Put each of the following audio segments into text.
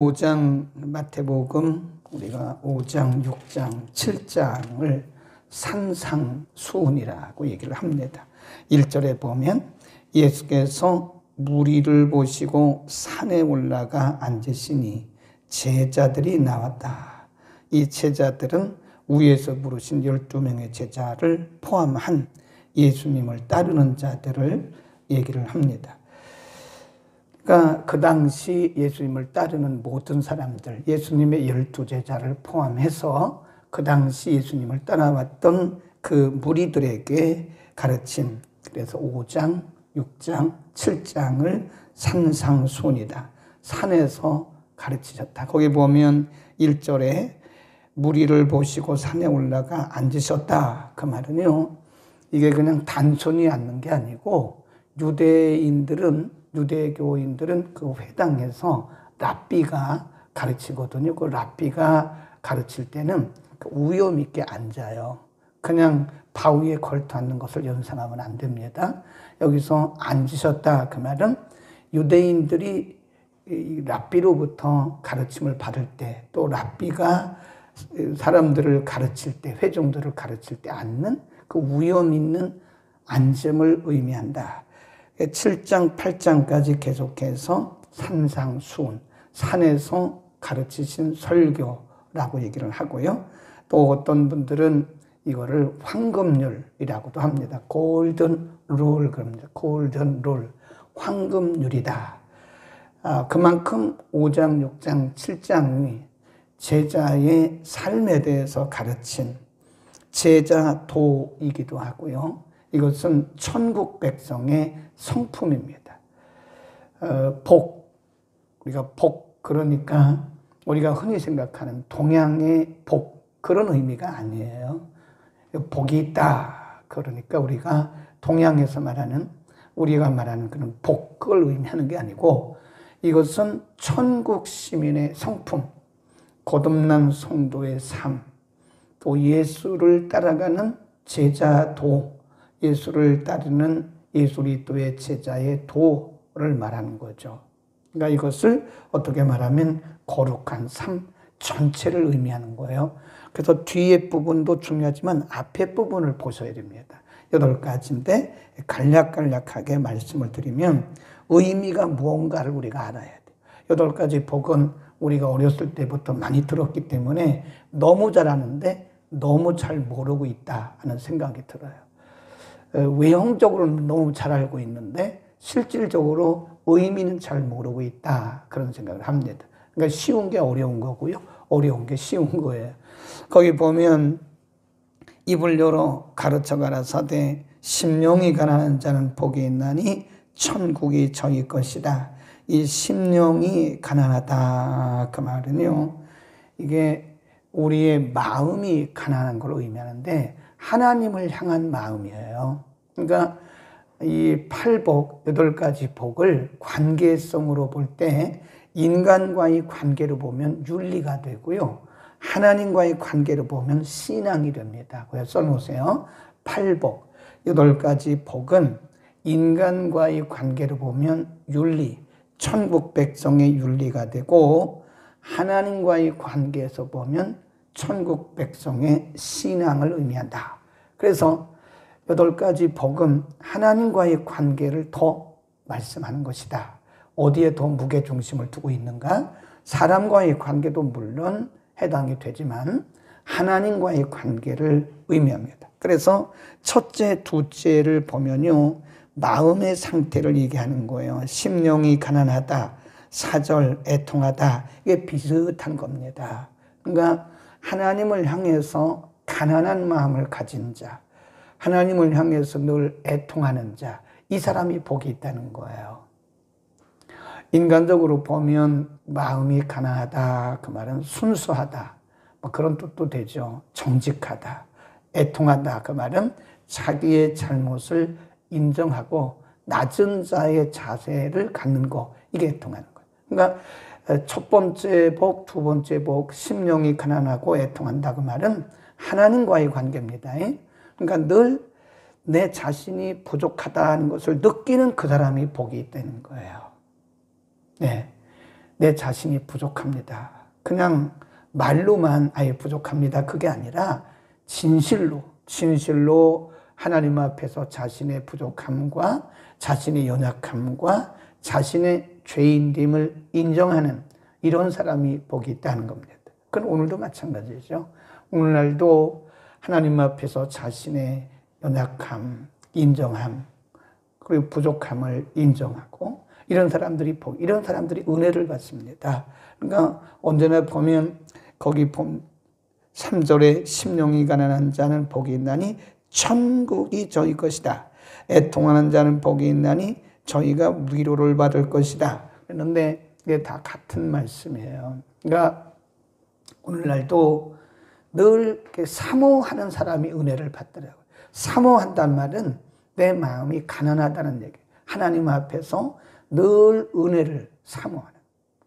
5장 마태복음 우리가 5장, 6장, 7장을 산상수훈이라고 얘기를 합니다. 1절에 보면 예수께서 무리를 보시고 산에 올라가 앉으시니 제자들이 나왔다. 이 제자들은 위에서 부르신 12명의 제자를 포함한 예수님을 따르는 자들을 얘기를 합니다. 그러니까 그 당시 예수님을 따르는 모든 사람들, 예수님의 12제자를 포함해서 그 당시 예수님을 따라왔던 그 무리들에게 가르친, 그래서 5장, 6장, 7장을 산상수훈이다. 산에서 가르치셨다. 거기 보면 1절에 무리를 보시고 산에 올라가 앉으셨다. 그 말은요, 이게 그냥 단순히 앉는 게 아니고 유대교인들은 그 회당에서 랍비가 가르치거든요. 그 랍비가 가르칠 때는 위험 있게 앉아요. 그냥 바위에 걸터 앉는 것을 연상하면 안 됩니다. 여기서 앉으셨다. 그 말은 유대인들이 랍비로부터 가르침을 받을 때, 또 랍비가 사람들을 가르칠 때, 회중들을 가르칠 때 앉는 그 위험 있는 앉음을 의미한다. 7장, 8장까지 계속해서 산상수훈, 산에서 가르치신 설교라고 얘기를 하고요. 또 어떤 분들은 이거를 황금률이라고도 합니다. 골든 룰, 그럽니다. 골든 룰, 황금률이다. 그만큼 5장, 6장, 7장이 제자의 삶에 대해서 가르친 제자도이기도 하고요. 이것은 천국 백성의 성품입니다. 우리가 복, 그러니까 우리가 흔히 생각하는 동양의 복, 그런 의미가 아니에요. 복이 있다, 그러니까 우리가 동양에서 우리가 말하는 그런 복, 그걸 의미하는 게 아니고, 이것은 천국 시민의 성품, 거듭난 성도의 삶, 또 예수를 따라가는 제자도, 예수를 따르는 예수 그리스도의 제자의 도를 말하는 거죠. 그러니까 이것을 어떻게 말하면 거룩한 삶 전체를 의미하는 거예요. 그래서 뒤에 부분도 중요하지만 앞에 부분을 보셔야 됩니다. 8가지인데 간략간략하게 말씀을 드리면 의미가 무언가를 우리가 알아야 돼요. 8가지 복은 우리가 어렸을 때부터 많이 들었기 때문에 너무 잘 아는데 너무 잘 모르고 있다 하는 생각이 들어요. 외형적으로는 너무 잘 알고 있는데 실질적으로 의미는 잘 모르고 있다, 그런 생각을 합니다. 그러니까 쉬운 게 어려운 거고요, 어려운 게 쉬운 거예요. 거기 보면 입을 열어 가르쳐 가라사대 심령이 가난한 자는 복이 있나니 천국이 저희 것이다. 이 심령이 가난하다, 그 말은요, 이게 우리의 마음이 가난한 걸 의미하는데 하나님을 향한 마음이에요. 그러니까 이 8복, 8가지 복을 관계성으로 볼 때 인간과의 관계로 보면 윤리가 되고요, 하나님과의 관계로 보면 신앙이 됩니다. 그래서 써놓으세요. 8복, 8가지 복은 인간과의 관계로 보면 윤리, 천국 백성의 윤리가 되고, 하나님과의 관계에서 보면 천국 백성의 신앙을 의미한다. 그래서 8가지 복은 하나님과의 관계를 더 말씀하는 것이다. 어디에 더 무게중심을 두고 있는가? 사람과의 관계도 물론 해당이 되지만 하나님과의 관계를 의미합니다. 그래서 첫째, 둘째를 보면요, 마음의 상태를 얘기하는 거예요. 심령이 가난하다, 4절 애통하다, 이게 비슷한 겁니다. 그러니까 하나님을 향해서 가난한 마음을 가진 자, 하나님을 향해서 늘 애통하는 자, 이 사람이 복이 있다는 거예요. 인간적으로 보면 마음이 가난하다, 그 말은 순수하다, 뭐 그런 뜻도 되죠. 정직하다. 애통하다, 그 말은 자기의 잘못을 인정하고 낮은 자의 자세를 갖는 거, 이게 애통하는 거예요. 그러니까 첫 번째 복, 두 번째 복, 심령이 가난하고 애통한다, 그 말은 하나님과의 관계입니다. 그러니까 늘 내 자신이 부족하다는 것을 느끼는 그 사람이 복이 있다는 거예요. 네. 내 자신이 부족합니다. 그냥 말로만 아예 부족합니다. 그게 아니라 진실로 하나님 앞에서 자신의 부족함과 자신의 연약함과 자신의 죄인됨을 인정하는 이런 사람이 복이 있다는 겁니다. 그건 오늘도 마찬가지죠. 오늘날도 하나님 앞에서 자신의 연약함, 인정함, 그리고 부족함을 인정하고 이런 사람들이 이런 사람들이 은혜를 받습니다. 그러니까 언제나 보면 거기 3절에 심령이 가난한 자는 복이 있나니 천국이 저희 것이다. 애통하는 자는 복이 있나니 저희가 위로를 받을 것이다. 그런데 이게 다 같은 말씀이에요. 그러니까 오늘날도 늘 이렇게 사모하는 사람이 은혜를 받더라고요. 사모한다는 말은 내 마음이 가난하다는 얘기. 하나님 앞에서 늘 은혜를 사모하는.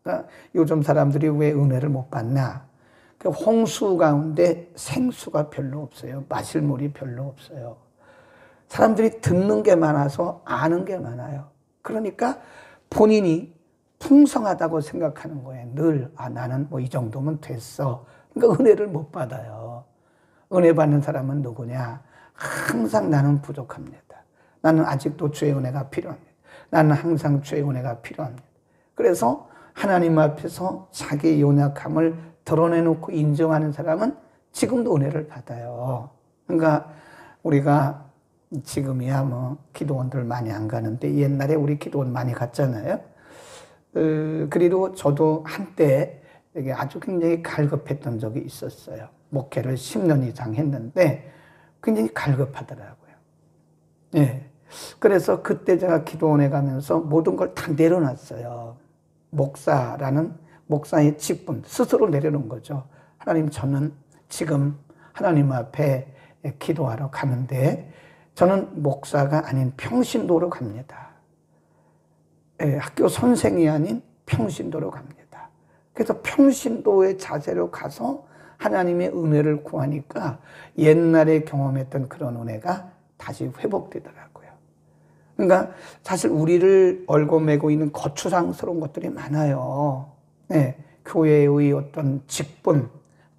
그러니까 요즘 사람들이 왜 은혜를 못 받나? 홍수 가운데 생수가 별로 없어요. 마실 물이 별로 없어요. 사람들이 듣는 게 많아서 아는 게 많아요. 그러니까 본인이 풍성하다고 생각하는 거예요. 늘 나는 뭐 이 정도면 됐어. 그러니까 은혜를 못 받아요. 은혜 받는 사람은 누구냐? 항상 나는 부족합니다. 나는 아직도 주의 은혜가 필요합니다. 나는 항상 주의 은혜가 필요합니다. 그래서 하나님 앞에서 자기의 연약함을 드러내놓고 인정하는 사람은 지금도 은혜를 받아요. 그러니까 우리가 지금이야 뭐 기도원들 많이 안 가는데 옛날에 우리 기도원 많이 갔잖아요. 그리고 저도 한때 이게 아주 굉장히 갈급했던 적이 있었어요. 목회를 10년 이상 했는데 굉장히 갈급하더라고요. 예. 그래서 그때 제가 기도원에 가면서 모든 걸 다 내려놨어요. 목사라는 목사의 직분 스스로 내려놓은 거죠. 하나님, 저는 지금 하나님 앞에 기도하러 가는데 저는 목사가 아닌 평신도로 갑니다. 학교 선생이 아닌 평신도로 갑니다. 그래서 평신도의 자세로 가서 하나님의 은혜를 구하니까 옛날에 경험했던 그런 은혜가 다시 회복되더라고요. 그러니까 사실 우리를 얽어매고 있는 거추장스러운 것들이 많아요. 네, 교회의 어떤 직분,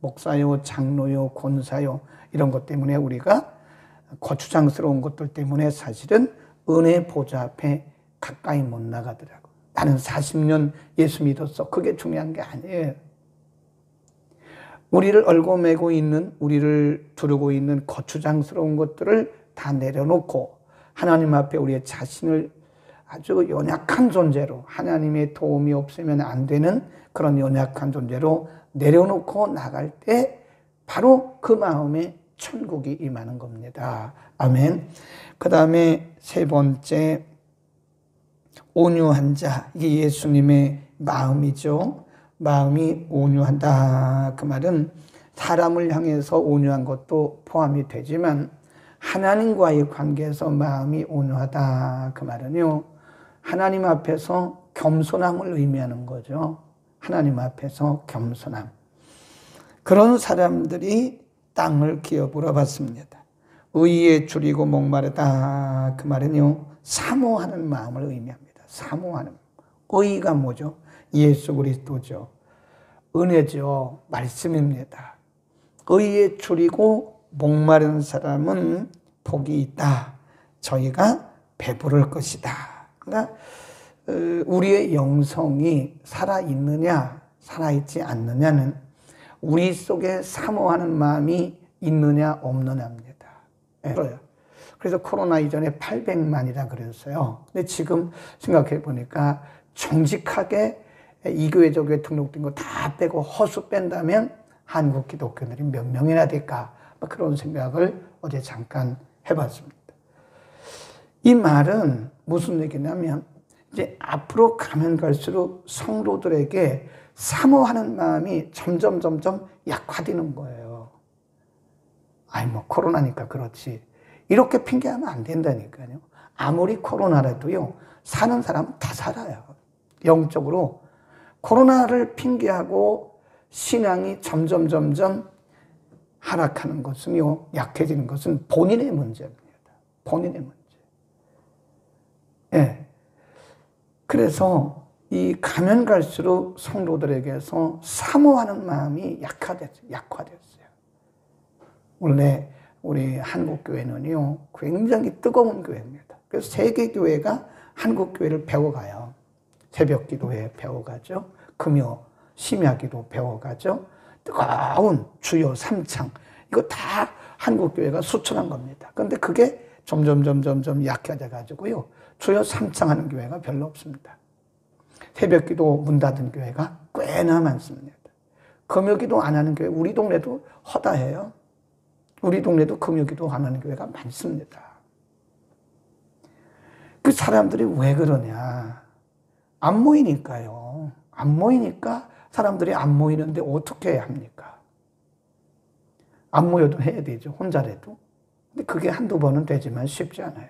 목사요, 장로요, 권사요 이런 것 때문에 우리가 거추장스러운 것들 때문에 사실은 은혜 보좌 앞에 가까이 못 나가더라고. 나는 40년 예수 믿었어. 그게 중요한 게 아니에요. 우리를 얽어매고 있는, 우리를 두르고 있는 거추장스러운 것들을 다 내려놓고 하나님 앞에 우리의 자신을 아주 연약한 존재로, 하나님의 도움이 없으면 안 되는 그런 연약한 존재로 내려놓고 나갈 때 바로 그 마음에 천국이 임하는 겁니다. 아멘. 그 다음에 세 번째, 온유한 자. 이게 예수님의 마음이죠. 마음이 온유하다. 그 말은 사람을 향해서 온유한 것도 포함이 되지만 하나님과의 관계에서 마음이 온유하다. 그 말은요, 하나님 앞에서 겸손함을 의미하는 거죠. 하나님 앞에서 겸손함. 그런 사람들이 땅을 기업으로 받습니다. 의에 줄이고 목마르다. 그 말은요, 사모하는 마음을 의미합니다. 사모하는. 의가 뭐죠? 예수 그리스도죠. 은혜죠. 말씀입니다. 의에 줄이고 목마른 사람은 복이 있다. 저희가 배부를 것이다. 그러니까 우리의 영성이 살아있느냐 살아있지 않느냐는 우리 속에 사모하는 마음이 있느냐 없느냐입니다. 그래서 코로나 이전에 800만이라 그랬어요. 근데 지금 생각해 보니까 정직하게 이교회적에 등록된 거 다 빼고 허수 뺀다면 한국 기독교인들이 몇 명이나 될까? 그런 생각을 어제 잠깐 해봤습니다. 이 말은 무슨 얘기냐면 이제 앞으로 가면 갈수록 성도들에게 사모하는 마음이 점점 약화되는 거예요. 아이 뭐 코로나니까 그렇지. 이렇게 핑계하면 안 된다니까요. 아무리 코로나라도요, 사는 사람은 다 살아요. 영적으로. 코로나를 핑계하고 신앙이 점점 하락하는 것은요, 약해지는 것은 본인의 문제입니다. 본인의 문제. 예. 그래서 이 가면 갈수록 성도들에게서 사모하는 마음이 약화됐어요. 원래 우리 한국교회는요, 굉장히 뜨거운 교회입니다. 그래서 세계교회가 한국교회를 배워가요. 새벽 기도회 배워가죠. 금요 심야기도 배워가죠. 뜨거운 주요 3창. 이거 다 한국교회가 수출한 겁니다. 그런데 그게 점점 약해져 가지고요. 주요 3창 하는 교회가 별로 없습니다. 새벽 기도 문 닫은 교회가 꽤나 많습니다. 금요 기도 안 하는 교회, 우리 동네도 허다해요. 우리 동네도 금요 기도 안 하는 교회가 많습니다. 그 사람들이 왜 그러냐? 안 모이니까요. 안 모이니까 사람들이 안 모이는데 어떻게 해야 합니까? 안 모여도 해야 되죠. 혼자라도. 근데 그게 한두 번은 되지만 쉽지 않아요.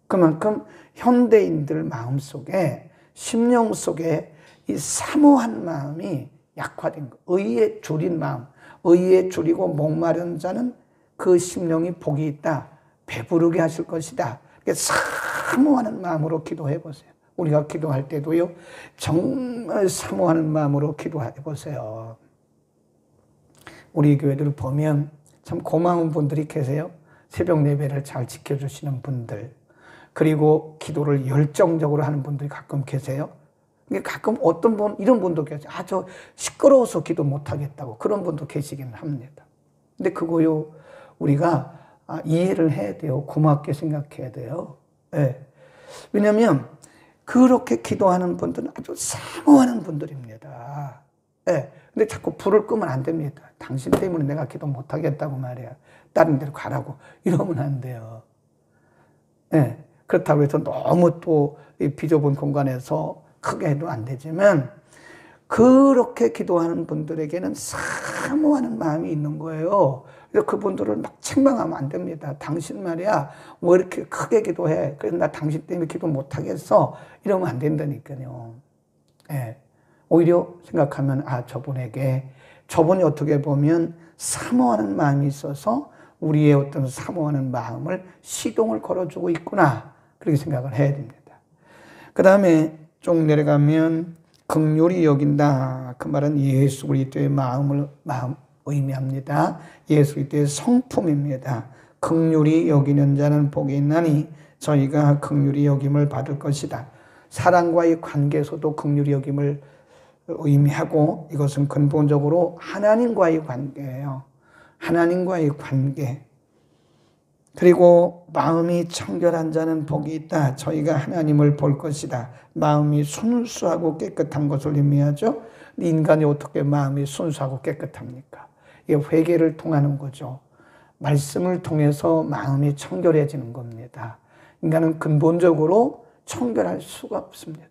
그만큼 현대인들 마음속에, 심령 속에 이 사모한 마음이 약화된 거. 의에 줄인 마음. 의에 줄이고 목마른 자는 그 심령이 복이 있다. 배부르게 하실 것이다. 사모하는 마음으로 기도해 보세요. 우리가 기도할 때도요, 정말 사모하는 마음으로 기도해 보세요. 우리 교회들 보면 참 고마운 분들이 계세요. 새벽 예배를 잘 지켜주시는 분들, 그리고 기도를 열정적으로 하는 분들이 가끔 계세요. 가끔 어떤 분, 이런 분도 계세요. 저 시끄러워서 기도 못하겠다고. 그런 분도 계시기는 합니다. 근데 그거요, 우리가 이해를 해야 돼요. 고맙게 생각해야 돼요. 네. 왜냐하면 그렇게 기도하는 분들은 아주 사모하는 분들입니다. 네. 근데 자꾸 불을 끄면 안 됩니다. 당신 때문에 내가 기도 못하겠다고 말이야. 다른 데로 가라고. 이러면 안 돼요. 네. 그렇다고 해서 너무 또 비좁은 공간에서 크게 해도 안 되지만, 그렇게 기도하는 분들에게는 사모하는 마음이 있는 거예요. 그래서 그분들을 막 책망하면 안 됩니다. 당신 말이야, 왜 이렇게 크게 기도해? 그래서 나 당신 때문에 기도 못하겠어. 이러면 안 된다니까요. 예. 오히려 생각하면, 저분이 어떻게 보면 사모하는 마음이 있어서 우리의 어떤 사모하는 마음을 시동을 걸어주고 있구나. 그렇게 생각을 해야 됩니다. 그 다음에 쭉 내려가면, 긍휼히 여긴다. 그 말은 예수 그리스도의 마음 의미합니다. 예수 그리스도의 성품입니다. 긍휼히 여기는 자는 복이 있나니 저희가 긍휼히 여김을 받을 것이다. 사랑과의 관계에서도 긍휼히 여김을 의미하고, 이것은 근본적으로 하나님과의 관계예요. 하나님과의 관계. 그리고 마음이 청결한 자는 복이 있다. 저희가 하나님을 볼 것이다. 마음이 순수하고 깨끗한 것을 의미하죠. 인간이 어떻게 마음이 순수하고 깨끗합니까? 이게 회개를 통하는 거죠. 말씀을 통해서 마음이 청결해지는 겁니다. 인간은 근본적으로 청결할 수가 없습니다.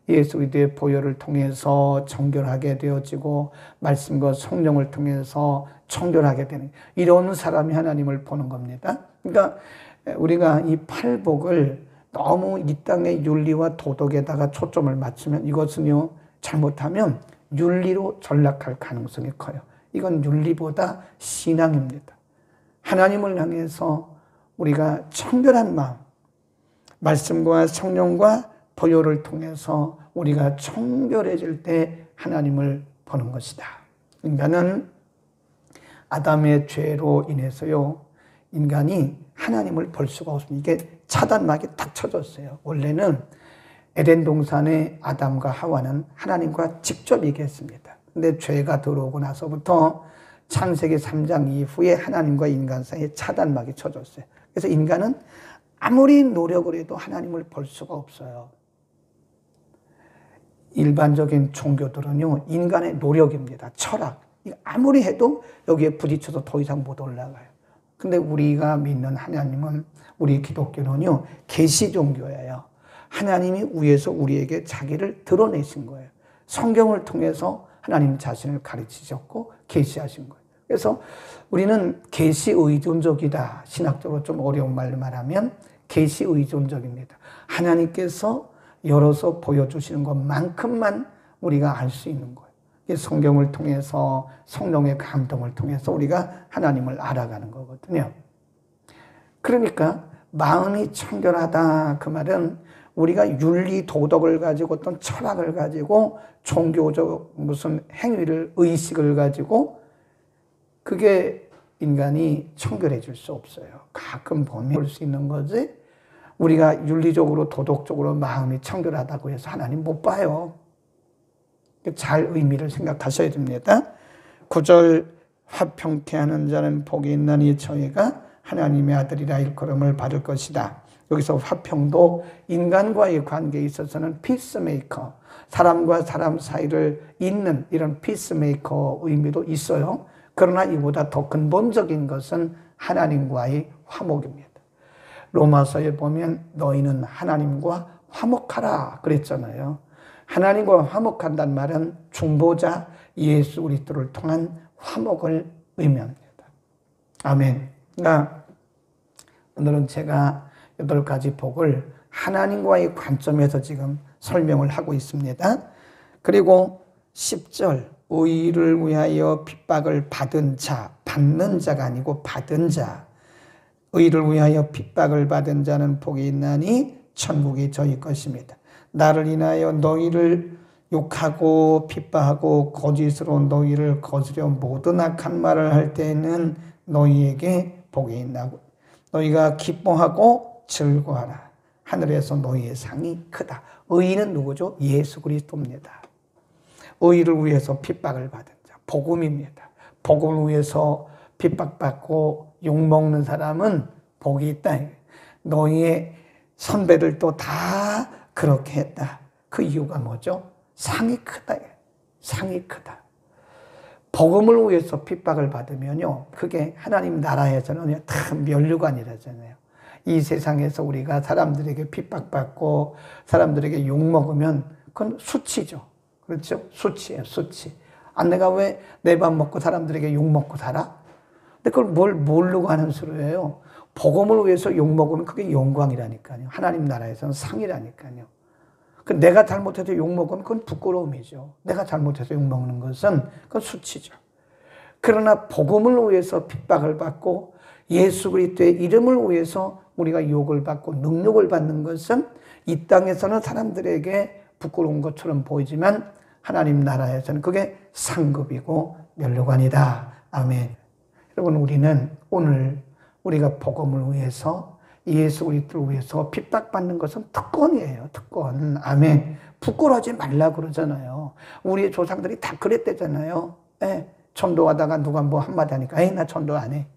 예수 그리스도의 보혈을 통해서 청결하게 되어지고, 말씀과 성령을 통해서 청결하게 되는, 이런 사람이 하나님을 보는 겁니다. 그러니까 우리가 이 팔복을 너무 이 땅의 윤리와 도덕에다가 초점을 맞추면, 이것은요, 잘못하면 윤리로 전락할 가능성이 커요. 이건 윤리보다 신앙입니다. 하나님을 향해서 우리가 청결한 마음, 말씀과 성령과 보혈을 통해서 우리가 청결해질 때 하나님을 보는 것이다. 인간은 아담의 죄로 인해서요, 인간이 하나님을 볼 수가 없습니다. 이게 차단막이 딱 쳐졌어요. 원래는 에덴 동산의 아담과 하와는 하나님과 직접 얘기했습니다. 근데 죄가 들어오고 나서부터 창세기 3장 이후에 하나님과 인간 사이에 차단막이 쳐졌어요. 그래서 인간은 아무리 노력을 해도 하나님을 볼 수가 없어요. 일반적인 종교들은요, 인간의 노력입니다. 철학. 아무리 해도 여기에 부딪혀서 더 이상 못 올라가요. 근데 우리가 믿는 하나님은, 우리 기독교는요, 계시 종교예요. 하나님이 위에서 우리에게 자기를 드러내신 거예요. 성경을 통해서 하나님 자신을 가르치셨고 계시하신 거예요. 그래서 우리는 계시 의존적이다. 신학적으로 좀 어려운 말로 말하면 계시 의존적입니다. 하나님께서 열어서 보여주시는 것만큼만 우리가 알 수 있는 거예요. 성경을 통해서, 성령의 감동을 통해서 우리가 하나님을 알아가는 거거든요. 그러니까 마음이 청결하다, 그 말은 우리가 윤리 도덕을 가지고 어떤 철학을 가지고 종교적 무슨 행위를 의식을 가지고 그게 인간이 청결해 줄 수 없어요. 가끔 보면 볼 수 있는 거지. 우리가 윤리적으로 도덕적으로 마음이 청결하다고 해서 하나님 못 봐요. 잘 의미를 생각하셔야 됩니다. 9절 화평케 하는 자는 복이 있나니 저희가 하나님의 아들이라 일컬음을 받을 것이다. 여기서 화평도 인간과의 관계에 있어서는 피스메이커, 사람과 사람 사이를 잇는 이런 피스메이커 의미도 있어요. 그러나 이보다 더 근본적인 것은 하나님과의 화목입니다. 로마서에 보면 너희는 하나님과 화목하라 그랬잖아요. 하나님과 화목한다는 말은 중보자 예수 그리스도를 통한 화목을 의미합니다. 아멘. 오늘은 제가 8가지 복을 하나님과의 관점에서 지금 설명을 하고 있습니다. 그리고 10절 의를 위하여 핍박을 받은 자, 받는 자가 아니고 받은 자. 의를 위하여 핍박을 받은 자는 복이 있나니 천국이 저희 것입니다. 나를 인하여 너희를 욕하고 핍박하고 거짓으로 너희를 거스려 모든 악한 말을 할 때에는 너희에게 복이 있나고 너희가 기뻐하고 즐거워하라. 하늘에서 너희의 상이 크다. 의인은 누구죠? 예수 그리스도입니다. 의를 위해서 핍박을 받은 자, 복음입니다. 복음을 위해서 핍박받고 욕먹는 사람은 복이 있다. 너희의 선배들도 다 그렇게 했다. 그 이유가 뭐죠? 상이 크다. 상이 크다. 복음을 위해서 핍박을 받으면요, 그게 하나님 나라에서는 다 면류관이라잖아요. 이 세상에서 우리가 사람들에게 핍박받고 사람들에게 욕먹으면 그건 수치죠. 그렇죠? 수치예요, 수치. 내가 왜 내 밥 먹고 사람들에게 욕먹고 살아? 근데 그걸 모르고 하는 소리예요. 복음을 위해서 욕먹으면 그게 영광이라니까요. 하나님 나라에서는 상이라니까요. 내가 잘못해서 욕먹으면 그건 부끄러움이죠. 내가 잘못해서 욕먹는 것은 그건 수치죠. 그러나 복음을 위해서 핍박을 받고 예수 그리스도의 이름을 위해서 우리가 욕을 받고 능욕을 받는 것은 이 땅에서는 사람들에게 부끄러운 것처럼 보이지만 하나님 나라에서는 그게 상급이고 면류관이다. 아멘. 여러분, 우리는 오늘 우리가 복음을 위해서 예수 그리스도를 위해서 핍박받는 것은 특권이에요. 특권. 아멘. 부끄러워하지 말라 그러잖아요. 우리 조상들이 다 그랬대잖아요. 전도하다가 누가 뭐 한마디 하니까 나 전도 안 해.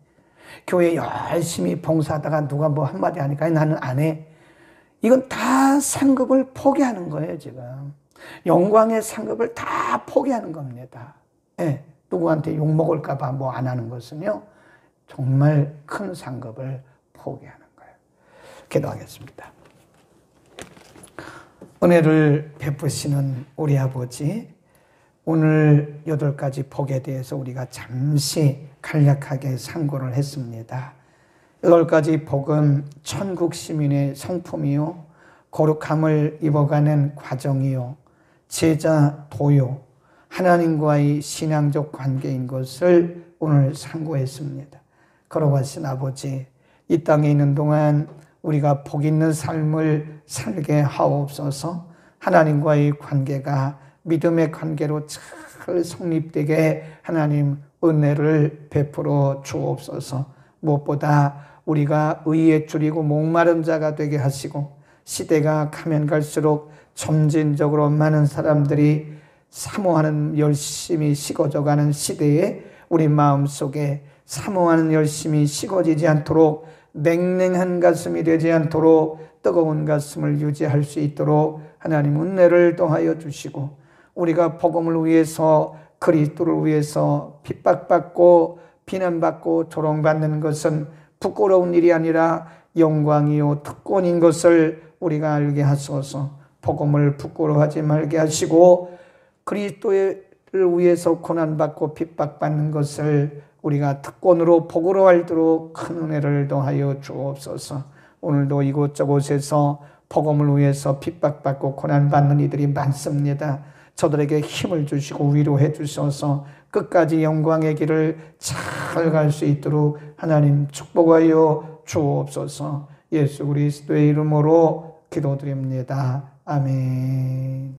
교회 열심히 봉사하다가 누가 뭐 한마디 하니까 나는 안 해. 이건 다 상급을 포기하는 거예요, 지금. 영광의 상급을 다 포기하는 겁니다. 누구한테 욕먹을까 봐 뭐 안 하는 것은요, 정말 큰 상급을 포기하는 거예요. 기도하겠습니다. 은혜를 베푸시는 우리 아버지, 오늘 8가지 복에 대해서 우리가 잠시 간략하게 상고를 했습니다. 8가지 복은 천국 시민의 성품이요, 거룩함을 입어가는 과정이요, 제자 도요, 하나님과의 신앙적 관계인 것을 오늘 상고했습니다. 걸어가신 아버지, 이 땅에 있는 동안 우리가 복 있는 삶을 살게 하옵소서. 하나님과의 관계가 믿음의 관계로 잘 성립되게 하나님 은혜를 베풀어 주옵소서. 무엇보다 우리가 의에 줄이고 목마른 자가 되게 하시고, 시대가 가면 갈수록 점진적으로 많은 사람들이 사모하는 열심이 식어져가는 시대에 우리 마음속에 사모하는 열심이 식어지지 않도록, 냉랭한 가슴이 되지 않도록 뜨거운 가슴을 유지할 수 있도록 하나님 은혜를 더하여 주시고, 우리가 복음을 위해서 그리스도를 위해서 핍박받고 비난받고 조롱받는 것은 부끄러운 일이 아니라 영광이요 특권인 것을 우리가 알게 하소서. 복음을 부끄러워하지 말게 하시고, 그리스도를 위해서 고난받고 핍박받는 것을 우리가 특권으로 복으로 알도록 큰 은혜를 더하여 주옵소서. 오늘도 이곳저곳에서 복음을 위해서 핍박받고 고난받는 이들이 많습니다. 저들에게 힘을 주시고 위로해 주셔서 끝까지 영광의 길을 잘 갈 수 있도록 하나님 축복하여 주옵소서. 예수 그리스도의 이름으로 기도드립니다. 아멘.